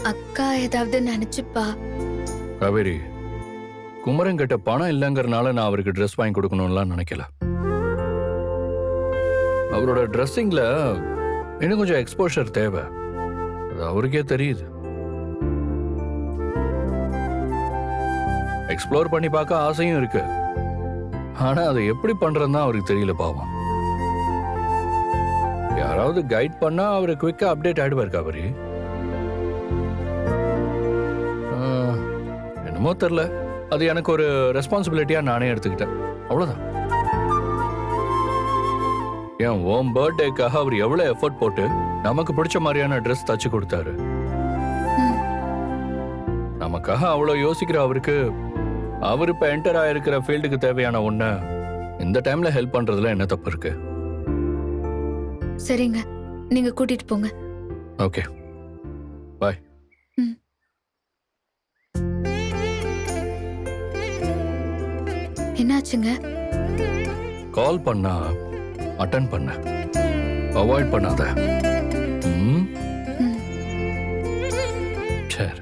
அக்கா ஏதாவது நினைச்சுப்பா. காவேரி, குமரன் கிட்ட பணம் இல்லைங்கிறனால நான் அவருக்கு ட்ரெஸ் வாங்கி கொடுக்கணும்லாம் நினைக்கல. அவரோட ட்ரெஸ்ஸிங்ல இன்னும் கொஞ்சம் எக்ஸ்போஷர் தேவை. அது அவருக்கே தெரியுது. எக்ஸ்ப்ளோர் பண்ணி பார்க்க ஆசையும் இருக்கு. ஆனா அதை எப்படி பண்றதுன்னு அவருக்கு தெரியல பாவம். யாராவது கைட் பண்ணா அவரு குவிக்கா அப்டேட் ஆயிடுவார் காவேரி. என்னமோ தெரியல, அது எனக்கு ஒரு ரெஸ்பான்சிபிலிட்டியா நானே எடுத்துக்கிட்டேன். அவ்வளவுதான். ஏன் உன் பர்த்டேக்காக அவர் எவ்வளவு எஃபர்ட் போட்டு நமக்கு பிடிச்ச மாதிரியான ட்ரெஸ் தச்சு கொடுத்தாரு. நமக்காக அவ்வளவு யோசிக்கிற அவருக்கு அவர் இப்ப என்டர் ஆயிருக்கிற ஃபீல்டுக்கு தேவையான ஒண்ண இந்த டைம்ல ஹெல்ப் பண்றதுல என்ன தப்பு இருக்கு? சரிங்க, நீங்க கூட்டிட்டு போங்க. ஓகே, பாய். என்னாச்சுங்க? கால் பண்ணா அட்டெண்ட் பண்ண, அவாய்ட் பண்ணாத. சரி.